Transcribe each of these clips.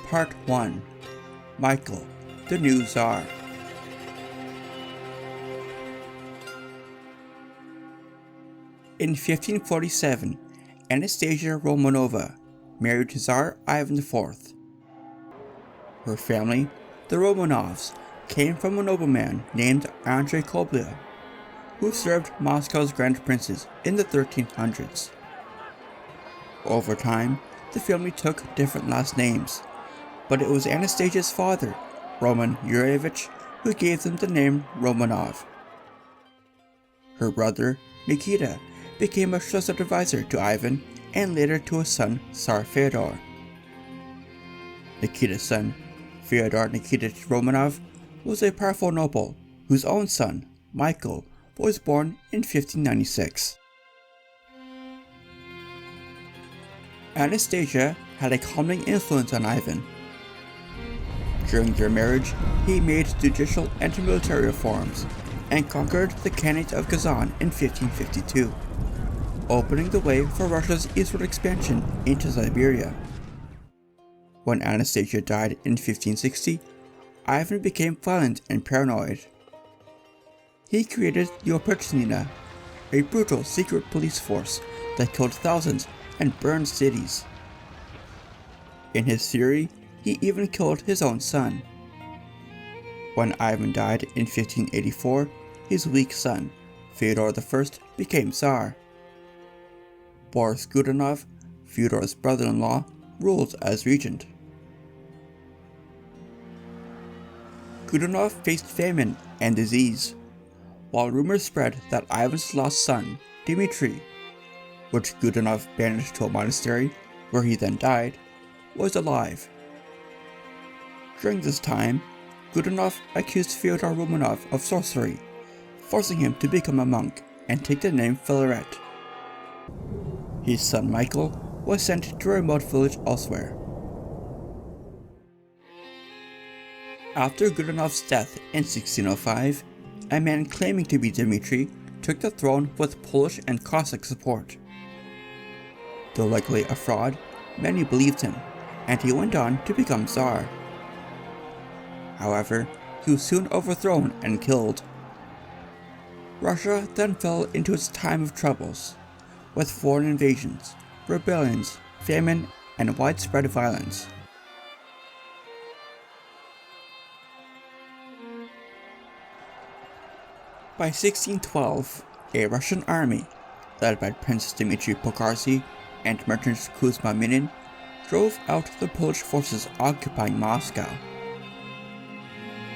Part 1. Michael, the New Tsar. In 1547, Anastasia Romanova married Tsar Ivan IV. Her family, the Romanovs, came from a nobleman named Andrei Kobyla, who served Moscow's Grand Princes in the 1300s. Over time, the family took different last names, but it was Anastasia's father, Roman Yurievich, who gave them the name Romanov. Her brother, Nikita, became a trusted advisor to Ivan and later to his son, Tsar Fyodor. Nikita's son, Fyodor Nikitich Romanov, was a powerful noble whose own son, Michael, was born in 1596. Anastasia had a calming influence on Ivan. During their marriage, he made judicial and military reforms and conquered the Khanate of Kazan in 1552, opening the way for Russia's eastward expansion into Siberia. When Anastasia died in 1560, Ivan became violent and paranoid. He created the Oprichnina, a brutal secret police force that killed thousands and burned cities. In his fury, he even killed his own son. When Ivan died in 1584, his weak son, Fyodor I, became Tsar. Boris Godunov, Fyodor's brother-in-law, ruled as regent. Godunov faced famine and disease, while rumors spread that Ivan's lost son, Dmitry, which Godunov banished to a monastery, where he then died, was alive. During this time, Godunov accused Fyodor Romanov of sorcery, forcing him to become a monk and take the name Filaret. His son Michael was sent to a remote village elsewhere. After Godunov's death in 1605, a man claiming to be Dmitry took the throne with Polish and Cossack support. Though likely a fraud, many believed him, and he went on to become Tsar. However, he was soon overthrown and killed. Russia then fell into its time of troubles, with foreign invasions, rebellions, famine, and widespread violence. By 1612, a Russian army, led by Prince Dmitry Pokarsky and merchant Kuzma Minin, drove out the Polish forces occupying Moscow.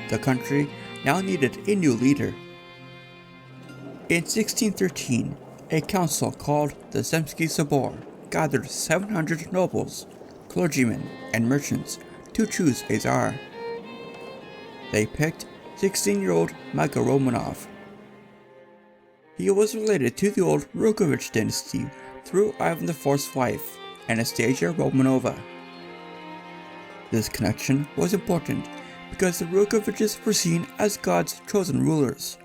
The country now needed a new leader. In 1613, a council called the Zemsky Sobor gathered 700 nobles, clergymen, and merchants to choose a Tsar. They picked 16-year-old Michael Romanov. He was related to the old Rukhovich dynasty through Ivan IV's wife, Anastasia Romanova. This connection was important because the Rukhoviches were seen as God's chosen rulers,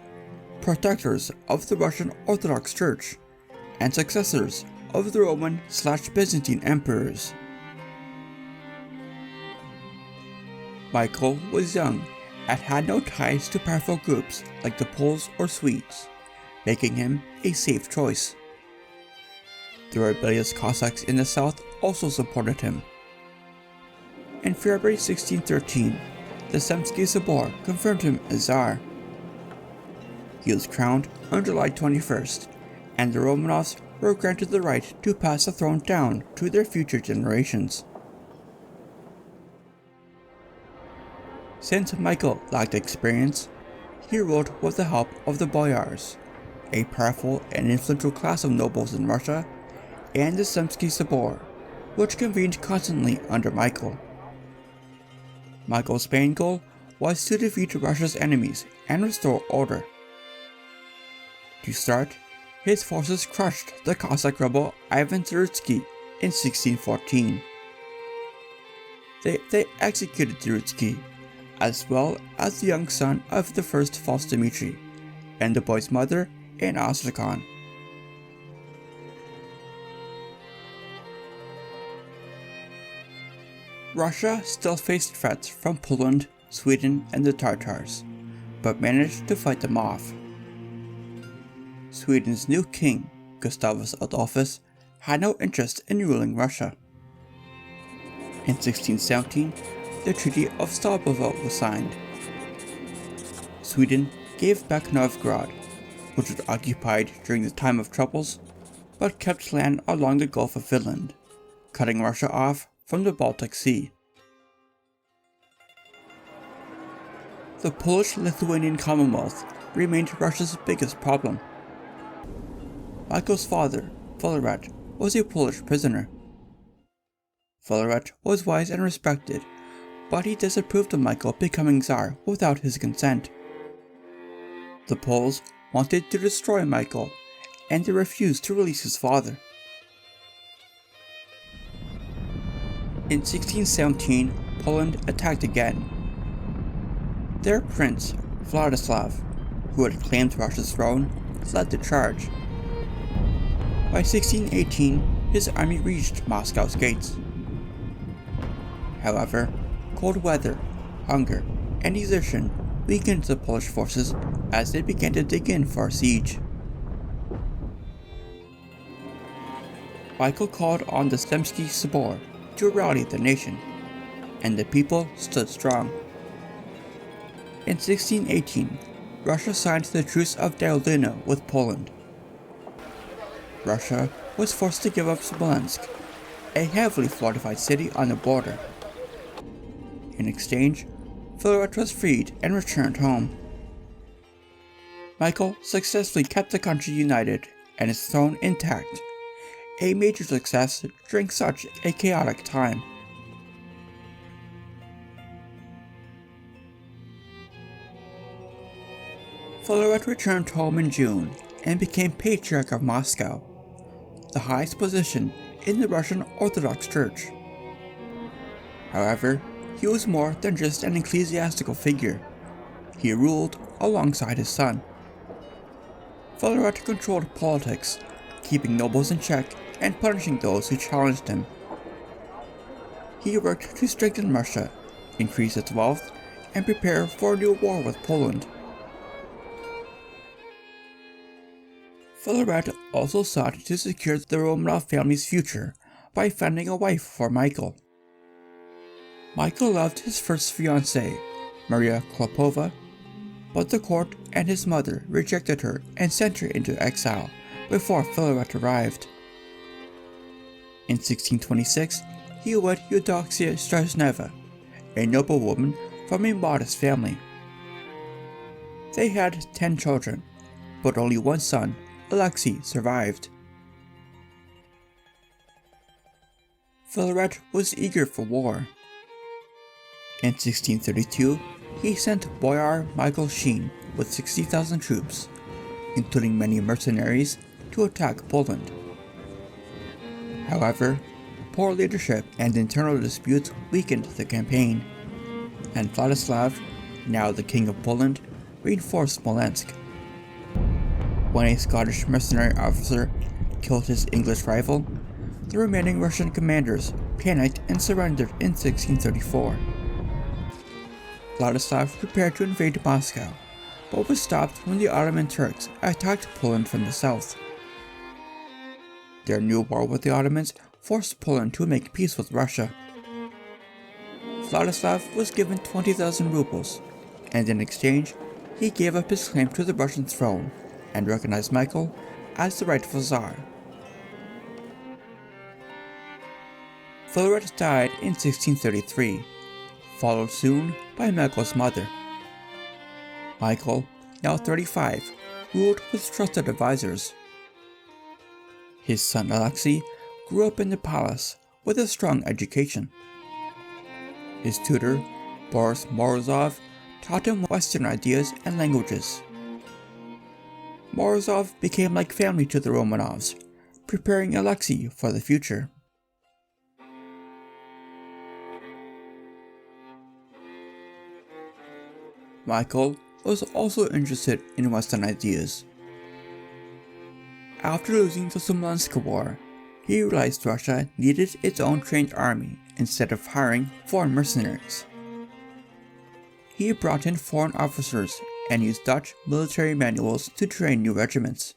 protectors of the Russian Orthodox Church, and successors of the Roman/Byzantine emperors. Michael was young and had no ties to powerful groups like the Poles or Swedes, making him a safe choice. The rebellious Cossacks in the south also supported him. In February 1613, the Zemsky Sobor confirmed him as Tsar. He was crowned on July 21st, and the Romanovs were granted the right to pass the throne down to their future generations. Since Michael lacked experience, he ruled with the help of the boyars, a powerful and influential class of nobles in Russia, and the Zemsky Sobor, which convened constantly under Michael. Michael's main goal was to defeat Russia's enemies and restore order. To start, his forces crushed the Cossack rebel Ivan Tsarutsky in 1614. They executed Tsarutsky, as well as the young son of the first false Dmitry, and the boy's mother in Astrakhan. Russia still faced threats from Poland, Sweden, and the Tatars, but managed to fight them off. Sweden's new king, Gustavus Adolphus, had no interest in ruling Russia. In 1617, the Treaty of Stolbovo was signed. Sweden gave back Novgorod, which was occupied during the time of troubles, but kept land along the Gulf of Finland, cutting Russia off from the Baltic Sea. The Polish-Lithuanian Commonwealth remained Russia's biggest problem. Michael's father, Filaret, was a Polish prisoner. Filaret was wise and respected, but he disapproved of Michael becoming Tsar without his consent. The Poles wanted to destroy Michael, and they refused to release his father. In 1617, Poland attacked again. Their prince, Vladislav, who had claimed Russia's throne, led the charge. By 1618, his army reached Moscow's gates. However, cold weather, hunger, and desertion weakened the Polish forces as they began to dig in for a siege. Michael called on the Zemski Sobor to rally the nation, and the people stood strong. In 1618, Russia signed the Truce of Deudino with Poland. Russia was forced to give up Smolensk, a heavily fortified city on the border. In exchange, Filaret was freed and returned home. Michael successfully kept the country united and his throne intact, a major success during such a chaotic time. Filaret returned home in June and became Patriarch of Moscow, the highest position in the Russian Orthodox Church. However, he was more than just an ecclesiastical figure. He ruled alongside his son. Filaret controlled politics, keeping nobles in check and punishing those who challenged him. He worked to strengthen Russia, increase its wealth, and prepare for a new war with Poland. Filaret also sought to secure the Romanov family's future by finding a wife for Michael. Michael loved his first fiancée, Maria Klopova, but the court and his mother rejected her and sent her into exile before Filaret arrived. In 1626, he wed Eudoxia Strasneva, a noblewoman from a modest family. They had 10 children, but only one son, Alexei, survived. Filaret was eager for war. In 1632, he sent Boyar Michael Sheen with 60,000 troops, including many mercenaries, to attack Poland. However, poor leadership and internal disputes weakened the campaign, and Vladislav, now the King of Poland, reinforced Smolensk. When a Scottish mercenary officer killed his English rival, the remaining Russian commanders panicked and surrendered in 1634. Vladislav prepared to invade Moscow, but was stopped when the Ottoman Turks attacked Poland from the south. Their new war with the Ottomans forced Poland to make peace with Russia. Vladislav was given 20,000 rubles, and in exchange, he gave up his claim to the Russian throne and recognized Michael as the rightful Tsar. Filaret died in 1633, followed soon by Michael's mother. Michael, now 35, ruled with trusted advisors. His son Alexei grew up in the palace with a strong education. His tutor, Boris Morozov, taught him Western ideas and languages. Morozov became like family to the Romanovs, preparing Alexei for the future. Michael was also interested in Western ideas. After losing the Smolensk War, he realized Russia needed its own trained army instead of hiring foreign mercenaries. He brought in foreign officers and used Dutch military manuals to train new regiments.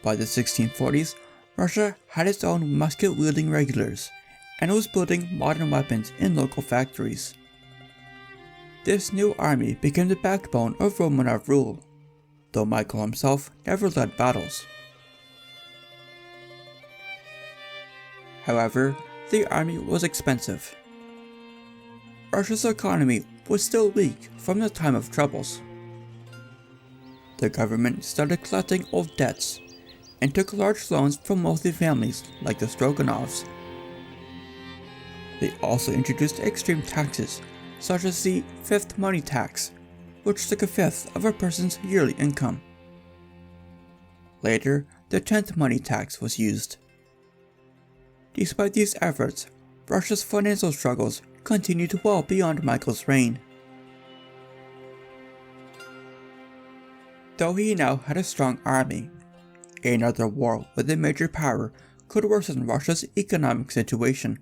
By the 1640s, Russia had its own musket-wielding regulars and was building modern weapons in local factories. This new army became the backbone of Romanov rule, though Michael himself never led battles. However, the army was expensive. Russia's economy was still weak from the time of troubles. The government started collecting old debts and took large loans from wealthy families like the Stroganovs. They also introduced extreme taxes, such as the fifth money tax, which took a fifth of a person's yearly income. Later, the 10th money tax was used. Despite these efforts, Russia's financial struggles continued well beyond Michael's reign. Though he now had a strong army, another war with a major power could worsen Russia's economic situation.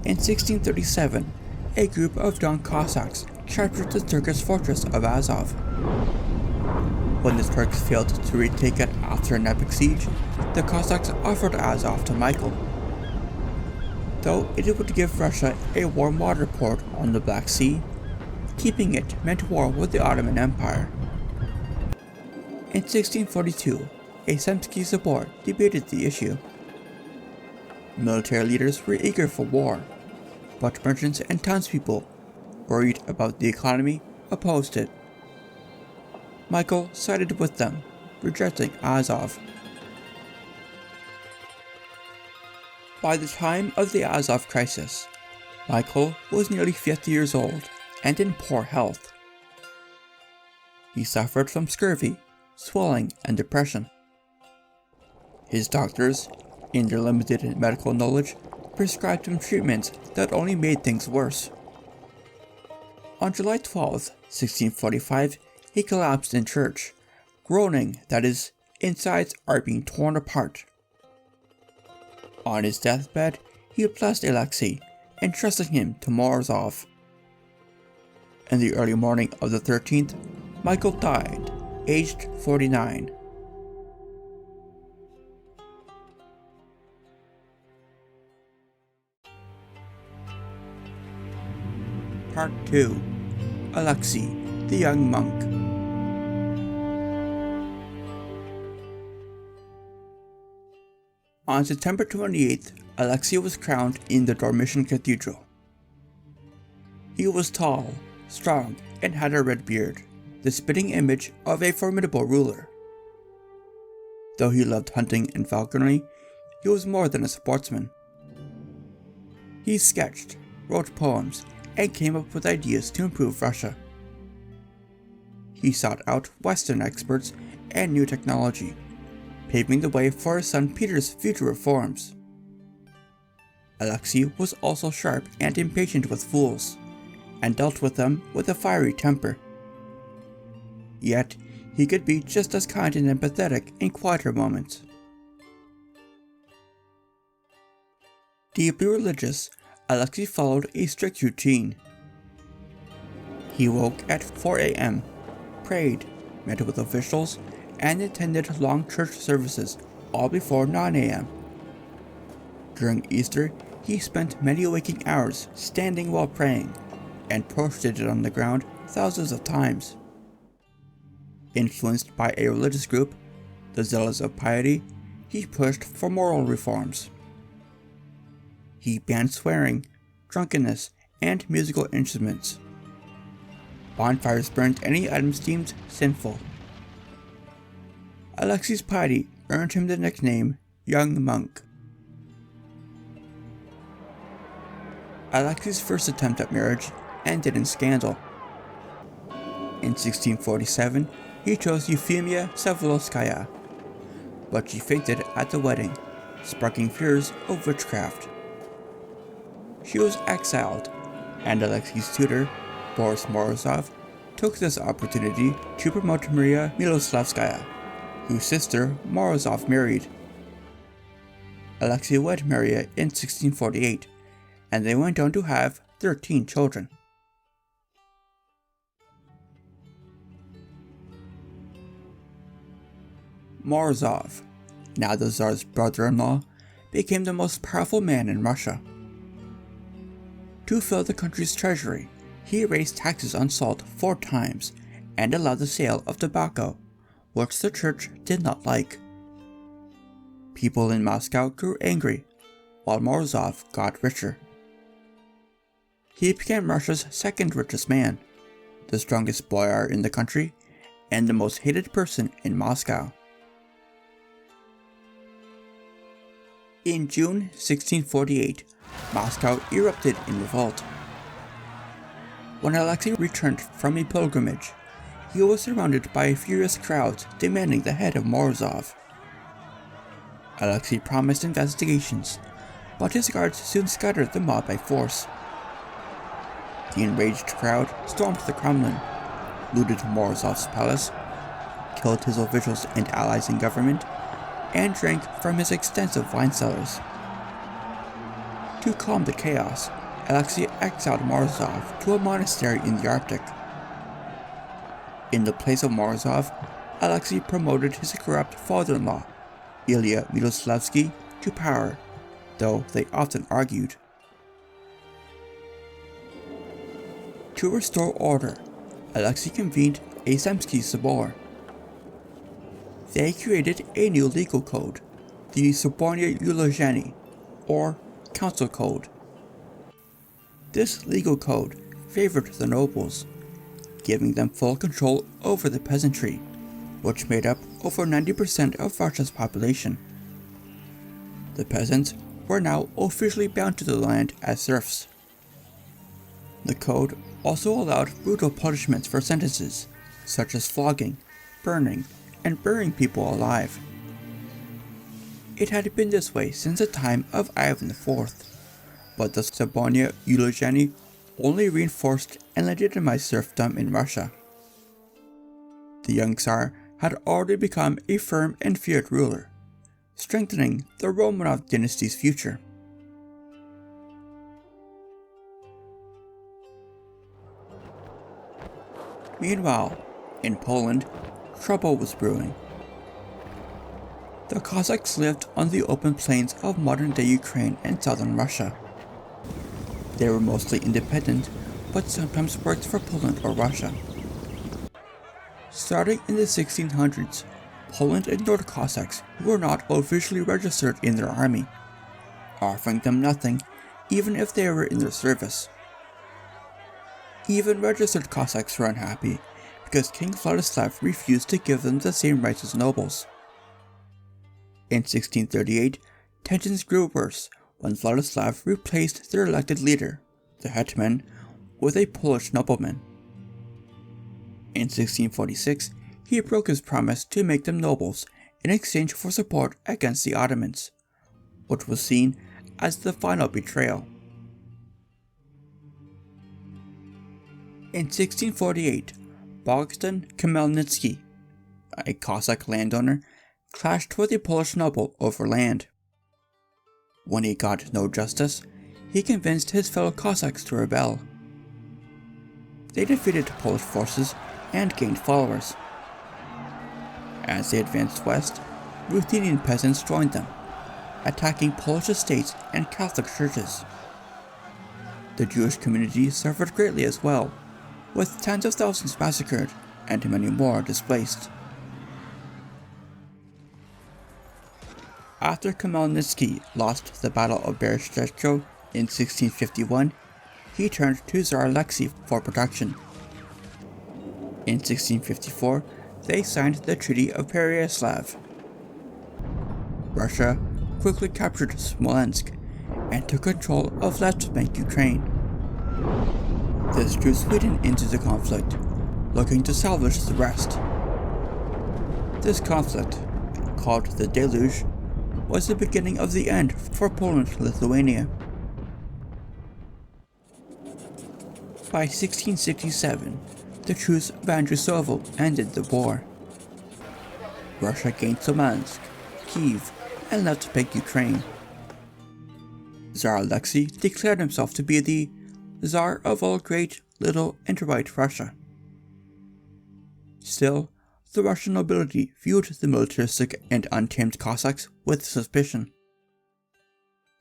In 1637, a group of Don Cossacks captured the Turkish fortress of Azov. When the Turks failed to retake it after an epic siege, the Cossacks offered Azov to Michael. Though it would give Russia a warm water port on the Black Sea, keeping it meant war with the Ottoman Empire. In 1642, a Semsky Sabor debated the issue. Military leaders were eager for war, but merchants and townspeople, worried about the economy, opposed it. Michael sided with them, rejecting Azov. By the time of the Azov crisis, Michael was nearly 50 years old and in poor health. He suffered from scurvy, swelling, and depression. His doctors, in their limited medical knowledge, prescribed him treatments that only made things worse. On July 12, 1645, he collapsed in church, groaning that his insides are being torn apart. On his deathbed, he blessed Alexei, entrusting him to Morozov. In the early morning of the 13th, Michael died, aged 49. Part 2. Alexei, the Young Monk. On September 28th, Alexei was crowned in the Dormition Cathedral. He was tall, strong, and had a red beard, the spitting image of a formidable ruler. Though he loved hunting and falconry, he was more than a sportsman. He sketched, wrote poems, and came up with ideas to improve Russia. He sought out Western experts and new technology, paving the way for his son Peter's future reforms. Alexei was also sharp and impatient with fools, and dealt with them with a fiery temper. Yet, he could be just as kind and empathetic in quieter moments. Deeply religious, Alexei followed a strict routine. He woke at 4 a.m., prayed, met with officials, and attended long church services all before 9 a.m. During Easter, he spent many waking hours standing while praying, and prostrated on the ground thousands of times. Influenced by a religious group, the Zealots of Piety, he pushed for moral reforms. He banned swearing, drunkenness, and musical instruments. Bonfires burned any items deemed sinful. Alexei's piety earned him the nickname Young Monk. Alexei's first attempt at marriage ended in scandal. In 1647, he chose Euphemia Vsevolodskaya, but she fainted at the wedding, sparking fears of witchcraft. She was exiled, and Alexei's tutor, Boris Morozov, took this opportunity to promote Maria Miloslavskaya, whose sister Morozov married, Alexei wed Maria in 1648, and they went on to have 13 children. Morozov, now the Tsar's brother-in-law, became the most powerful man in Russia. To fill the country's treasury, he raised taxes on salt 4 times and allowed the sale of tobacco, which the church did not like. People in Moscow grew angry, while Morozov got richer. He became Russia's second richest man, the strongest boyar in the country, and the most hated person in Moscow. In June 1648, Moscow erupted in revolt. When Alexei returned from a pilgrimage, he was surrounded by a furious crowd demanding the head of Morozov. Alexei promised investigations, but his guards soon scattered the mob by force. The enraged crowd stormed the Kremlin, looted Morozov's palace, killed his officials and allies in government, and drank from his extensive wine cellars. To calm the chaos, Alexei exiled Morozov to a monastery in the Arctic. In the place of Morozov, Alexei promoted his corrupt father-in-law, Ilya Miloslavsky, to power, though they often argued. To restore order, Alexei convened a Zemsky Sobor. They created a new legal code, the Sobornya Ulozheny, or Council Code. This legal code favored the nobles, giving them full control over the peasantry, which made up over 90% of Russia's population. The peasants were now officially bound to the land as serfs. The code also allowed brutal punishments for sentences, such as flogging, burning, and burying people alive. It had been this way since the time of Ivan IV, but the Sobornya Ulozheny only reinforced and legitimized serfdom in Russia. The young Tsar had already become a firm and feared ruler, strengthening the Romanov dynasty's future. Meanwhile, in Poland, trouble was brewing. The Cossacks lived on the open plains of modern-day Ukraine and southern Russia. They were mostly independent, but sometimes worked for Poland or Russia. Starting in the 1600s, Poland ignored Cossacks who were not officially registered in their army, offering them nothing even if they were in their service. Even registered Cossacks were unhappy because King Vladislav refused to give them the same rights as nobles. In 1638, tensions grew worse when Vladislav replaced their elected leader, the hetman, with a Polish nobleman. In 1646, he broke his promise to make them nobles in exchange for support against the Ottomans, which was seen as the final betrayal. In 1648, Bogdan Khmelnytsky, a Cossack landowner, clashed with a Polish noble over land. When he got no justice, he convinced his fellow Cossacks to rebel. They defeated Polish forces and gained followers. As they advanced west, Ruthenian peasants joined them, attacking Polish estates and Catholic churches. The Jewish community suffered greatly as well, with tens of thousands massacred and many more displaced. After Khmelnytsky lost the Battle of Berestechko in 1651, he turned to Tsar Alexei for protection. In 1654, they signed the Treaty of Pereyaslav. Russia quickly captured Smolensk and took control of left bank Ukraine. This drew Sweden into the conflict, looking to salvage the rest. This conflict, called the Deluge, was the beginning of the end for Poland-Lithuania. By 1667, the Truce of Andrusovo ended the war. Russia gained Smolensk, Kiev, and left bank Ukraine, Tsar Alexei declared himself to be the Tsar of all Great, Little, and White Russia. Still, the Russian nobility viewed the militaristic and untamed Cossacks with suspicion.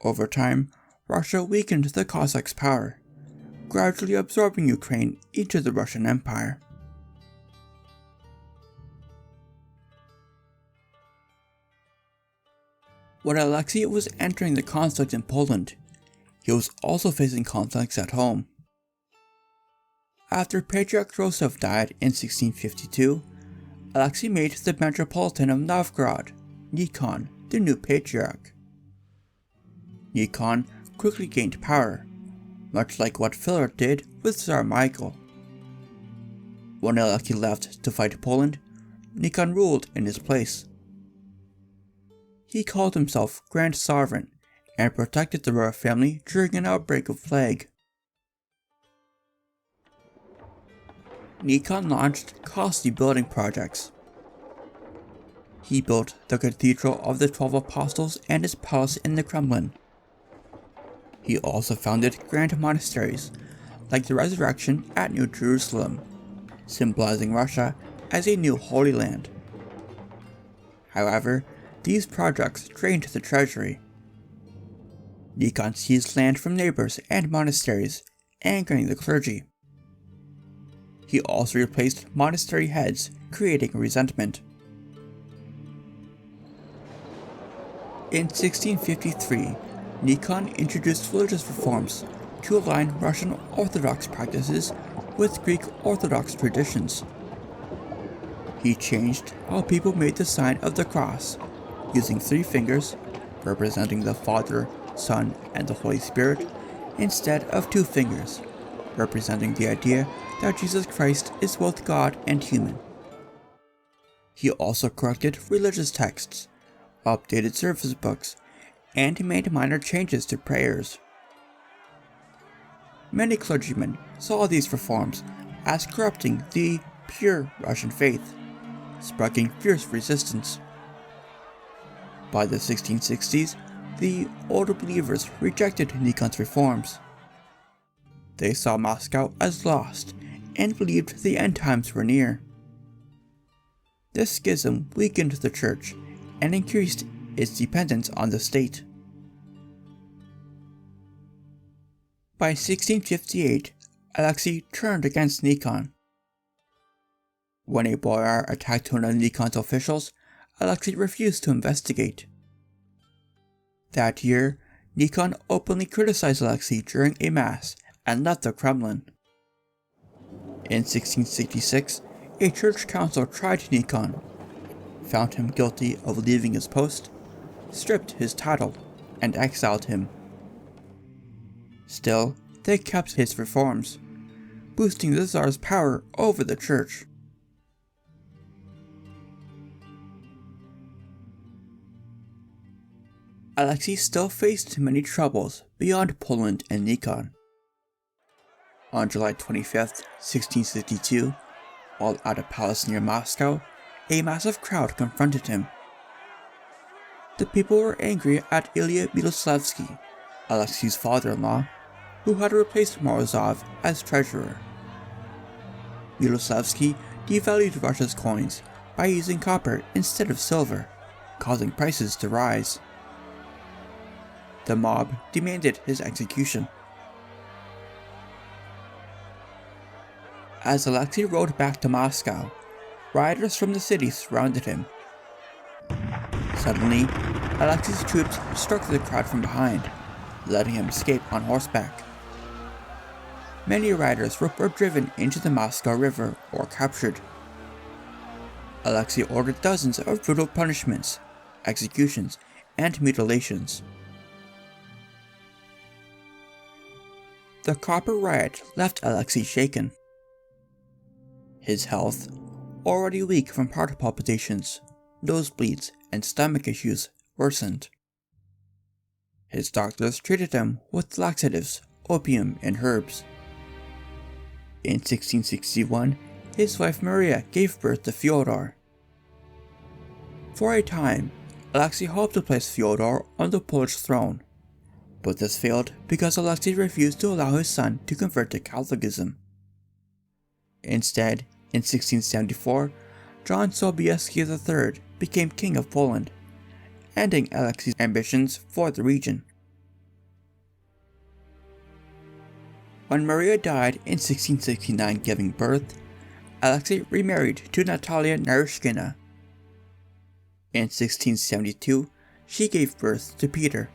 Over time, Russia weakened the Cossacks' power, gradually absorbing Ukraine into the Russian Empire. When Alexei was entering the conflict in Poland, he was also facing conflicts at home. After Patriarch Rostov died in 1652, Alexei made the Metropolitan of Novgorod, Nikon, the new patriarch. Nikon quickly gained power, much like what Philip did with Tsar Michael. When Alexei left to fight Poland, Nikon ruled in his place. He called himself Grand Sovereign and protected the royal family during an outbreak of plague. Nikon launched costly building projects. He built the Cathedral of the 12 Apostles and his palace in the Kremlin. He also founded grand monasteries, like the Resurrection at New Jerusalem, symbolizing Russia as a new Holy Land. However, these projects drained the treasury. Nikon seized land from neighbors and monasteries, angering the clergy. He also replaced monastery heads, creating resentment. In 1653, Nikon introduced religious reforms to align Russian Orthodox practices with Greek Orthodox traditions. He changed how people made the sign of the cross, using 3 fingers, representing the Father, Son, and the Holy Spirit, instead of 2 fingers, representing the idea that Jesus Christ is both God and human. He also corrected religious texts, updated service books, and made minor changes to prayers. Many clergymen saw these reforms as corrupting the pure Russian faith, sparking fierce resistance. By the 1660s, the older believers rejected Nikon's reforms. They saw Moscow as lost and believed the end times were near. This schism weakened the church and increased its dependence on the state. By 1658, Alexei turned against Nikon. When a boyar attacked one of Nikon's officials, Alexei refused to investigate. That year, Nikon openly criticized Alexei during a mass and left the Kremlin. In 1666, a church council tried Nikon, found him guilty of leaving his post, stripped his title, and exiled him. Still, they kept his reforms, boosting the Tsar's power over the church. Alexei still faced many troubles beyond Poland and Nikon. On July 25, 1662, while at a palace near Moscow, a massive crowd confronted him. The people were angry at Ilya Miloslavsky, Alexei's father-in-law, who had replaced Morozov as treasurer. Miloslavsky devalued Russia's coins by using copper instead of silver, causing prices to rise. The mob demanded his execution. As Alexei rode back to Moscow, rioters from the city surrounded him. Suddenly, Alexei's troops struck the crowd from behind, letting him escape on horseback. Many rioters were driven into the Moscow River or captured. Alexei ordered dozens of brutal punishments, executions, and mutilations. The copper riot left Alexei shaken. His health, already weak from heart palpitations, nosebleeds, and stomach issues, worsened. His doctors treated him with laxatives, opium, and herbs. In 1661, his wife Maria gave birth to Fyodor. For a time, Alexei hoped to place Fyodor on the Polish throne, but this failed because Alexei refused to allow his son to convert to Catholicism. Instead, in 1674, John Sobieski III became King of Poland, ending Alexei's ambitions for the region. When Maria died in 1669 giving birth, Alexei remarried to Natalia Naryshkina. In 1672, she gave birth to Peter.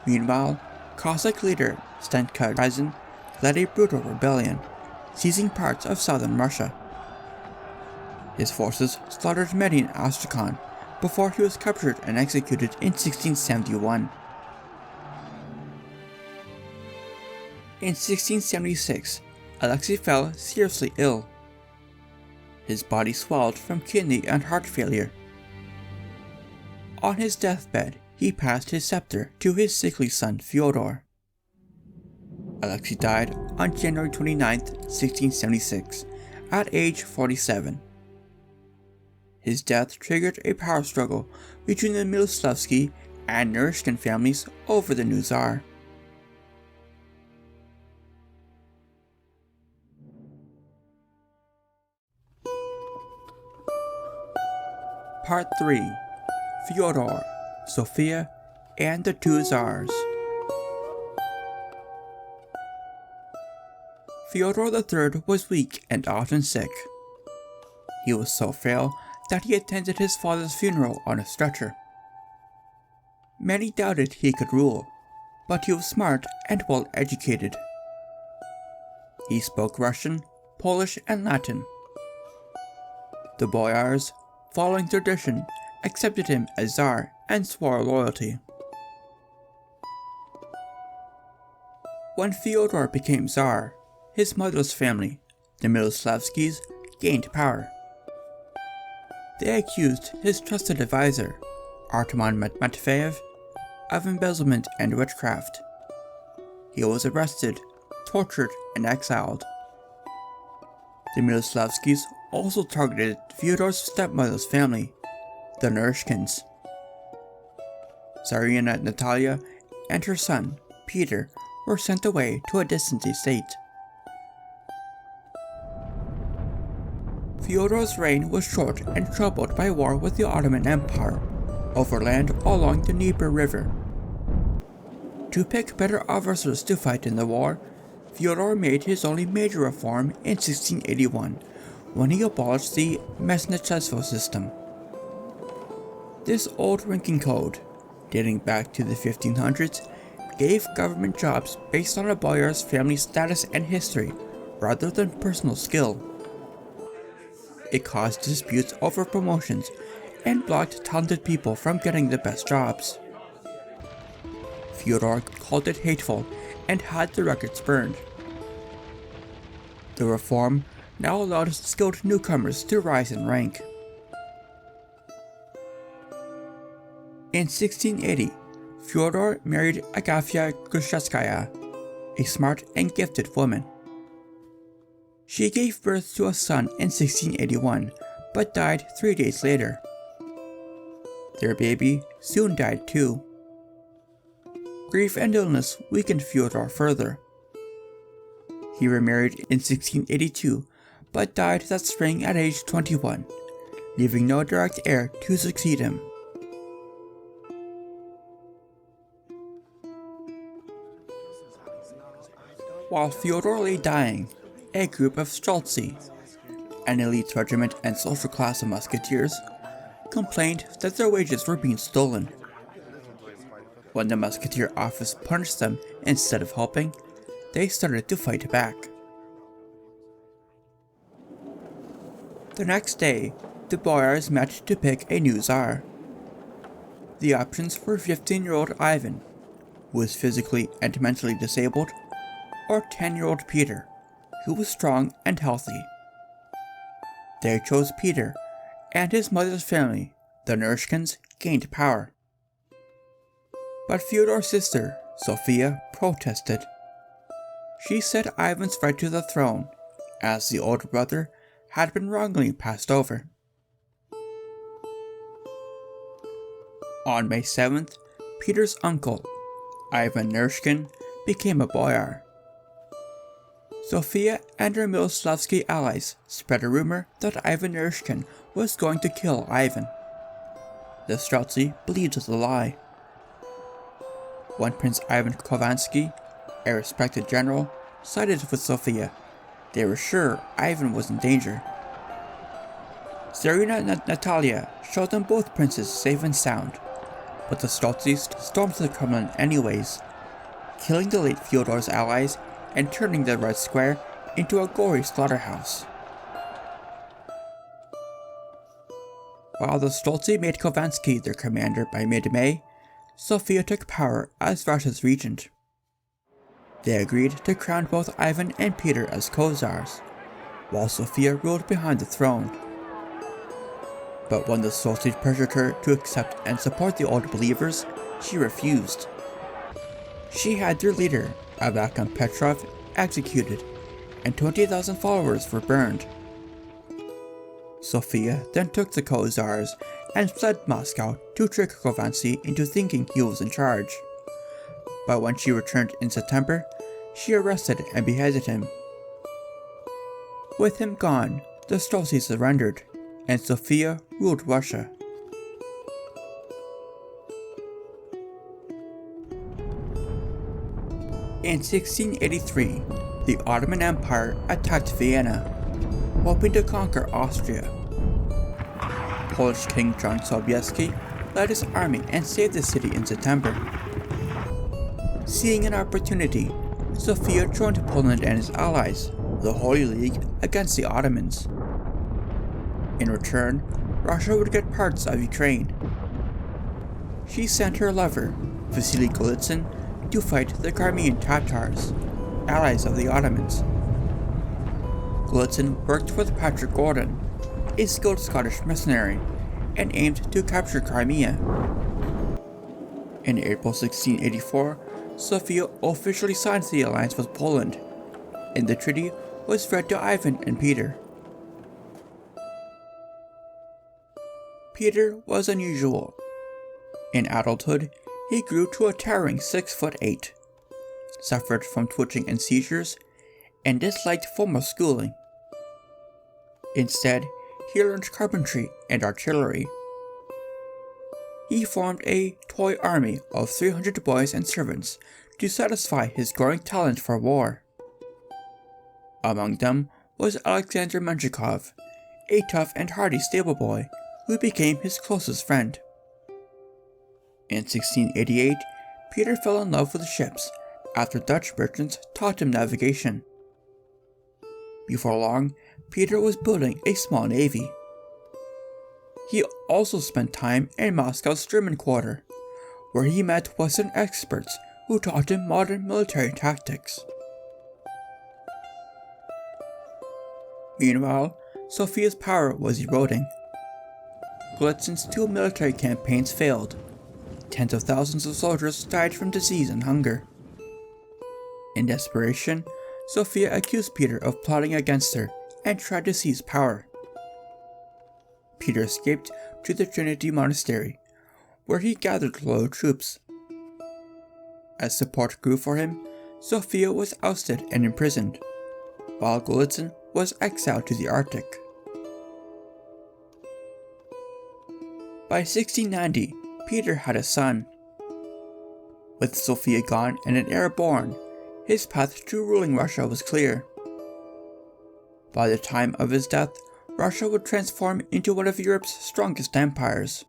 Meanwhile, Cossack leader Stenka Razin led a brutal rebellion, seizing parts of southern Russia. His forces slaughtered many in Astrakhan before he was captured and executed in 1671. In 1676, Alexei fell seriously ill. His body swelled from kidney and heart failure. On his deathbed, he passed his scepter to his sickly son Fyodor. Alexei died on January 29, 1676, at age 47. His death triggered a power struggle between the Miloslavsky and Naryshkin families over the new Tsar. Part 3. Fyodor, Sofia, and the Two Tsars. Fyodor III was weak and often sick. He was so frail that he attended his father's funeral on a stretcher. Many doubted he could rule, but he was smart and well educated. He spoke Russian, Polish, and Latin. The boyars, following tradition, accepted him as Tsar and swore loyalty. When Fyodor became Tsar, his mother's family, the Miloslavskys, gained power. They accused his trusted advisor, Artemon Matveyev, of embezzlement and witchcraft. He was arrested, tortured, and exiled. The Miloslavskys also targeted Fyodor's stepmother's family, the Naryshkins. Tsarina Natalia and her son, Peter, were sent away to a distant estate. Fyodor's reign was short and troubled by war with the Ottoman Empire, over land along the Dnieper River. To pick better officers to fight in the war, Fyodor made his only major reform in 1681, when he abolished the Mesnechesvo system. This old ranking code, dating back to the 1500s, gave government jobs based on a boyar's family status and history, rather than personal skill. It caused disputes over promotions and blocked talented people from getting the best jobs. Fyodor called it hateful and had the records burned. The reform now allowed skilled newcomers to rise in rank. In 1680, Fyodor married Agafya Grushetskaya, a smart and gifted woman. She gave birth to a son in 1681, but died 3 days later. Their baby soon died too. Grief and illness weakened Fyodor further. He remarried in 1682, but died that spring at age 21, leaving no direct heir to succeed him. While Fyodor lay dying, a group of Streltsy, an elite regiment and social class of musketeers, complained that their wages were being stolen. When the musketeer office punished them instead of helping, they started to fight back. The next day, the boyars met to pick a new Tsar. The options were 15-year-old Ivan, who was physically and mentally disabled, or 10-year-old Peter, who was strong and healthy. They chose Peter, and his mother's family, the Naryshkins, gained power. But Fyodor's sister, Sofia, protested. She said Ivan's right to the throne, as the older brother had been wrongly passed over. On May 7th, Peter's uncle, Ivan Naryshkin became a boyar. Sophia and her Miloslavsky allies spread a rumor that Ivan Naryshkin was going to kill Ivan. The Streltsy believed the lie. When Prince Ivan Khovansky, a respected general, sided with Sophia, they were sure Ivan was in danger. Tsarina Natalia showed them both princes safe and sound, but the Streltsys stormed the Kremlin anyways, killing the late Fyodor's allies and turning the Red Square into a gory slaughterhouse. While the Streltsy made Khovansky their commander by mid-May, Sophia took power as Russia's regent. They agreed to crown both Ivan and Peter as co-czars, while Sophia ruled behind the throne. But when the Streltsy pressured her to accept and support the Old Believers, she refused. She had their leader, Avakam Petrov, executed, and 20,000 followers were burned. Sophia then took the co-czars and fled Moscow to trick Khovansky into thinking he was in charge. But when she returned in September, she arrested and beheaded him. With him gone, the Streltsy surrendered, and Sophia ruled Russia. In 1683, the Ottoman Empire attacked Vienna, hoping to conquer Austria. Polish King John Sobieski led his army and saved the city in September. Seeing an opportunity, Sophia joined Poland and his allies, the Holy League, against the Ottomans. In return, Russia would get parts of Ukraine. She sent her lover, Vasily Golitsyn, to fight the Crimean Tatars, allies of the Ottomans. Golitsyn worked with Patrick Gordon, a skilled Scottish mercenary, and aimed to capture Crimea. In April 1684, Sophia officially signed the alliance with Poland, and the treaty was read to Ivan and Peter. Peter was unusual. In adulthood, he grew to a towering 6'8", suffered from twitching and seizures, and disliked formal schooling. Instead, he learned carpentry and artillery. He formed a toy army of 300 boys and servants to satisfy his growing talent for war. Among them was Alexander Menshikov, a tough and hardy stable boy who became his closest friend. In 1688, Peter fell in love with ships after Dutch merchants taught him navigation. Before long, Peter was building a small navy. He also spent time in Moscow's German quarter, where he met Western experts who taught him modern military tactics. Meanwhile, Sophia's power was eroding. Golitsyn's 2 military campaigns failed. Tens of thousands of soldiers died from disease and hunger. In desperation, Sophia accused Peter of plotting against her and tried to seize power. Peter escaped to the Trinity Monastery, where he gathered loyal troops. As support grew for him, Sophia was ousted and imprisoned, while Golitsyn was exiled to the Arctic. By 1690, Peter had a son. With Sophia gone and an heir born, his path to ruling Russia was clear. By the time of his death, Russia would transform into one of Europe's strongest empires.